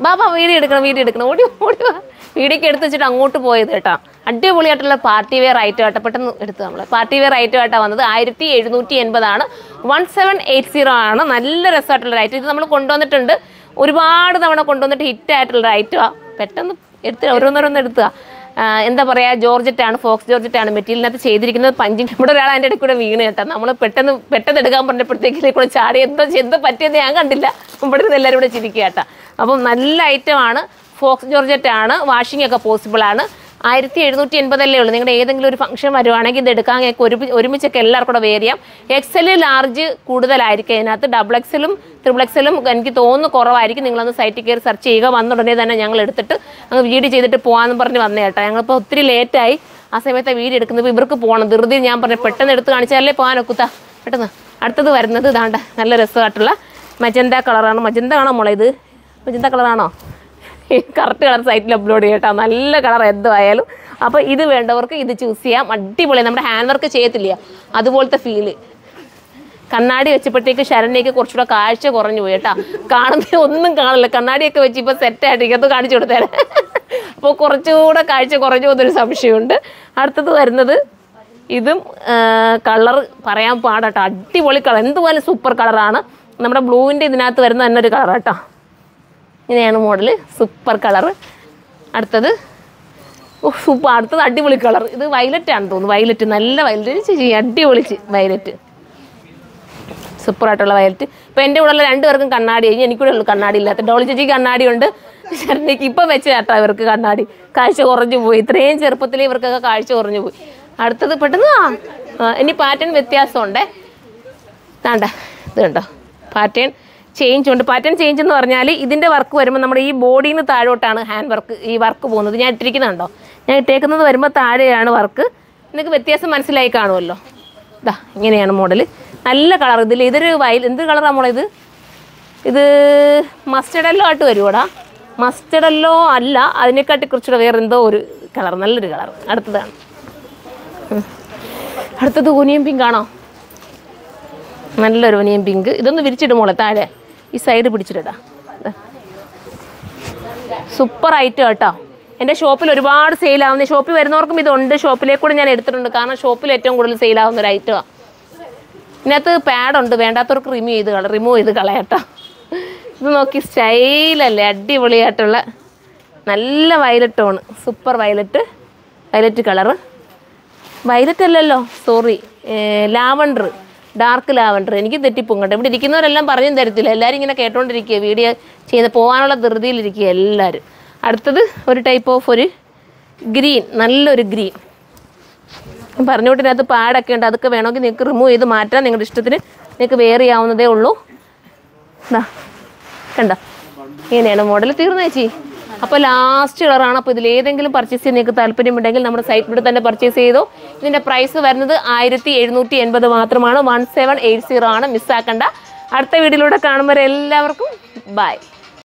Baba video എടുക്കണം ഓടി വീഡിയോക്ക് എടുത്ത് വെച്ചിട്ട് അങ്ങോട്ട് പോയത് കേട്ടോ. അടിപൊളിയായിട്ടുള്ള പാർട്ടി വെയർ ഐറ്റം ആയിട്ട് പെട്ടെന്ന് എടുത്ത് നമ്മൾ പാർട്ടി വെയർ ഐറ്റം ആയിട്ടാണ് വന്നത്. 1780 1780 ആണ്. നല്ല രസമായിട്ടുള്ള ഐറ്റം. ഇത് നമ്മൾ കൊണ്ടുവന്നിട്ടുണ്ട്, ഒരുപാട് തവണ കൊണ്ടുവന്നിട്ട് ഹിറ്റായിട്ടുള്ള ഐറ്റമാണ്. പെട്ടെന്ന് എടുത്ത് ഓരോന്നോരോന്ന് എടുത്തുക. എന്താ പറയുക, ജോർജറ്റാണ്, ഫോക്സ് ജോർജറ്റാണ് മെറ്റീരിയലിനകത്ത് ചെയ്തിരിക്കുന്നത്. പഞ്ചിങ് ഇവിടെ ഒരാൾ അതിൻ്റെ ഇടയ്ക്ക് കൂടെ വീണ് കേട്ടോ. നമ്മൾ പെട്ടെന്ന് എടുക്കാൻ പറഞ്ഞപ്പോഴത്തേക്കിലെ കൂടെ ചാടി എന്താ പറ്റിയെന്ന് ഞാൻ കണ്ടില്ല. ഇവിടെ നിന്ന് എല്ലാവരും കൂടെ ചിരിക്കുക കേട്ടോ. അപ്പം നല്ല ഐറ്റമാണ്, ഫോക്സ് ജോർജറ്റാണ്, വാഷിംഗ് ഒക്കെ പോസിബിളാണ്. 1780 ഉള്ളൂ. നിങ്ങളുടെ ഏതെങ്കിലും ഒരു ഫംഗ്ഷൻ വരുവാണെങ്കിൽ ഇത് എടുക്കാൻ ഒരുമിച്ചൊക്കെ എല്ലാവർക്കും കൂടെ വേർ ചെയ്യാം. XL ലാർജ് കൂടുതലായിരിക്കും അതിനകത്ത്. XXL XXL എനിക്ക് തോന്നുന്നു കുറവായിരിക്കും. നിങ്ങളൊന്ന് സൈറ്റിൽ കയറി സെർച്ച് ചെയ്യുക. വന്നുടനെ തന്നെ ഞങ്ങൾ എടുത്തിട്ട് അങ്ങ് വീഡിയോ ചെയ്തിട്ട് പോകാമെന്ന് പറഞ്ഞ് വന്നേ കേട്ടോ. ഞങ്ങളിപ്പോൾ ഒത്തിരി ലേറ്റായി. ആ സമയത്ത് വീഡിയോ എടുക്കുന്നത് ഇവർക്ക് പോകണം. ധൃതി ഞാൻ പറഞ്ഞു പെട്ടെന്ന് എടുത്ത് കാണിച്ചാലേ പോകാനൊക്കുത്താ പെട്ടെന്ന്. അടുത്തത് വരുന്നത് ഇതാണ്ട നല്ല രസമായിട്ടുള്ള മജന്ത കളറാണ്. മജന്ത ആണോ മോളെ? ഇത് മജന്ത കളറാണോ? കറക്റ്റ് കളർ സൈറ്റിൽ അപ്ലോഡ് ചെയ്യട്ടോ. നല്ല കളർ എന്തായാലും. അപ്പോൾ ഇത് വേണ്ടവർക്ക് ഇത് ചൂസ് ചെയ്യാം. അടിപൊളി. നമ്മുടെ ഹാൻഡ് വർക്ക് ചെയ്യത്തില്ല അതുപോലത്തെ ഫീല്. കണ്ണാടി വെച്ചപ്പോഴത്തേക്ക് ശരണ്യക്ക് കുറച്ചുകൂടെ കാഴ്ച കുറഞ്ഞു പോയി കേട്ടോ. കാണുന്നത് ഒന്നും കാണില്ല. കണ്ണാടിയൊക്കെ വെച്ച് ഇപ്പോൾ സെറ്റായിട്ട് അത് കാണിച്ചു കൊടുത്തേനെ. അപ്പോൾ കുറച്ചുകൂടെ കാഴ്ച കുറഞ്ഞു പോകുന്നൊരു സംശയമുണ്ട്. അടുത്തത് വരുന്നത് ഇതും കളർ പറയാൻ പാടാട്ടോ. അടിപൊളി കളർ, എന്തുപോലെ സൂപ്പർ കളറാണ്. നമ്മുടെ ബ്ലൂവിൻ്റെ ഇതിനകത്ത് വരുന്ന തന്നെ ഒരു കളർ കേട്ടോ. ഇങ്ങനെയാണ് മോഡൽ, സൂപ്പർ കളറ്. അടുത്തത് സൂപ്പർ, അടുത്തത് അടിപൊളി കളർ. ഇത് വയലറ്റ് ആണെന്ന് തോന്നുന്നു. വയലറ്റ്, നല്ല വയലറ്റ് ചേച്ചി, അടിപൊളി വയലറ്റ്, സൂപ്പറായിട്ടുള്ള വയലറ്റ്. ഇപ്പോൾ എൻ്റെ കൂടെ ഉള്ള രണ്ടുപേർക്കും കണ്ണാടി കഴിഞ്ഞ്, എനിക്കൂടെ ഉള്ളൂ കണ്ണാടി ഇല്ലാത്ത. ഡോളി ചേച്ചിക്ക് കണ്ണാടി ഉണ്ട്, ശരണ്യക്ക് ഇപ്പം വെച്ച് കേട്ടോ ഇവർക്ക് കണ്ണാടി. കാഴ്ച കുറഞ്ഞു പോയി, ഇത്രയും ചെറുപ്പത്തിൽ ഇവർക്കൊക്കെ കാഴ്ച കുറഞ്ഞു പോയി. അടുത്തത് പെട്ടെന്ന് ഇനി പാറ്റേൺ വ്യത്യാസമുണ്ടേ. വേണ്ട ഇത് കണ്ടോ, പാറ്റേൺ ചേഞ്ച് ഉണ്ട്. പാറ്റേൺ ചേഞ്ച് എന്ന് പറഞ്ഞാൽ ഇതിൻ്റെ വർക്ക് വരുമ്പോൾ നമ്മുടെ ഈ ബോഡിയിൽ നിന്ന് താഴോട്ടാണ് ഹാൻഡ് വർക്ക് ഈ വർക്ക് പോകുന്നത്. ഞാൻ ഇട്ടിരിക്കുന്നുണ്ടോ, ഞാൻ ഇട്ടേക്കുന്നത് വരുമ്പോൾ താഴെയാണ് വർക്ക്. നിങ്ങൾക്ക് വ്യത്യാസം മനസ്സിലായി കാണുമല്ലോ. ഇതാ ഇങ്ങനെയാണ് മോഡൽ. നല്ല കളർ. ഇതൊരു എന്ത് കളറാണ് മോളെ? ഇത് മസ്റ്റർഡ് യെല്ലോ ആയിട്ട് വരുമോടാ? മസ്റ്റർഡ് യെല്ലോ അല്ല, അതിനെക്കാട്ടി കുറച്ചുകൂടെ വേറെ എന്തോ ഒരു കളർ, നല്ലൊരു കളർ. അടുത്തതാണ്. അടുത്തത് ഒനിയൻ പിങ്ക് ആണോ? നല്ലൊരു ഒനിയൻ പിങ്ക്. ഇതൊന്ന് വിരിച്ചിടും മോളെ താഴെ, ഈ സൈഡ് പിടിച്ചിട്ടാ. സൂപ്പർ ഐറ്റം കേട്ടോ. എൻ്റെ ഷോപ്പിൽ ഒരുപാട് സെയിലാവുന്ന, ഷോപ്പിൽ വരുന്നവർക്കും ഇതുണ്ട്. ഷോപ്പിലേക്ക് കൂടെ ഞാൻ എടുത്തിട്ടുണ്ട്, കാരണം ഷോപ്പിൽ ഏറ്റവും കൂടുതൽ സെയിലാവുന്ന ഒരു ഐറ്റമാണ്. ഇതിനകത്ത് പാഡുണ്ട്, വേണ്ടാത്തവർക്ക് റിമൂവ് ചെയ്ത് കളയട്ടോ. ഇത് നോക്കി, സ്റ്റൈലല്ലേ, അടിപൊളിയായിട്ടുള്ള നല്ല violet tone, super violet colour. Violet അല്ലല്ലോ, സോറി, ലാവണ്ടർ, ഡാർക്ക് ലാവണ്ടർ. എനിക്ക് തെറ്റിപ്പോകും കേട്ടോ. ഇവിടെ ഇരിക്കുന്നവരെല്ലാം പറഞ്ഞും തരത്തില്ല, എല്ലാവരും ഇങ്ങനെ കേട്ടോണ്ടിരിക്കുക, വീഡിയോ ചെയ്ത് പോകാനുള്ള ധൃതിയിലിരിക്കുക എല്ലാവരും. അടുത്തത് ഒരു ടൈപ്പ് ഓഫ് ഒരു ഗ്രീൻ, നല്ലൊരു ഗ്രീൻ. പറഞ്ഞോട്ടിനകത്ത് പാടൊക്കെ ഉണ്ട്, അതൊക്കെ വേണമെങ്കിൽ നിങ്ങൾക്ക് റിമൂവ് ചെയ്ത് മാറ്റാം. നിങ്ങളുടെ ഇഷ്ടത്തിന് നിങ്ങൾക്ക് വെയർ ചെയ്യാവുന്നതേ ഉള്ളൂ. എന്താ കണ്ടോ, ഇങ്ങനെയാണ് മോഡൽ. തീർന്നു ചേച്ചി. അപ്പോൾ ലാസ്റ്റ് കളറാണ്. അപ്പോൾ ഇതിലേതെങ്കിലും പർച്ചേസ് ചെയ്യാൻ നിങ്ങൾക്ക് താല്പര്യമുണ്ടെങ്കിൽ നമ്മുടെ സൈറ്റിലൂടെ തന്നെ പർച്ചേസ് ചെയ്തോ. ഇതിൻ്റെ പ്രൈസ് വരുന്നത് 1780 മാത്രമാണ്. 1780 ആണ്, മിസ്സാക്കണ്ട. അടുത്ത വീഡിയോയിലൂടെ കാണുമ്പോൾ എല്ലാവർക്കും ബൈ.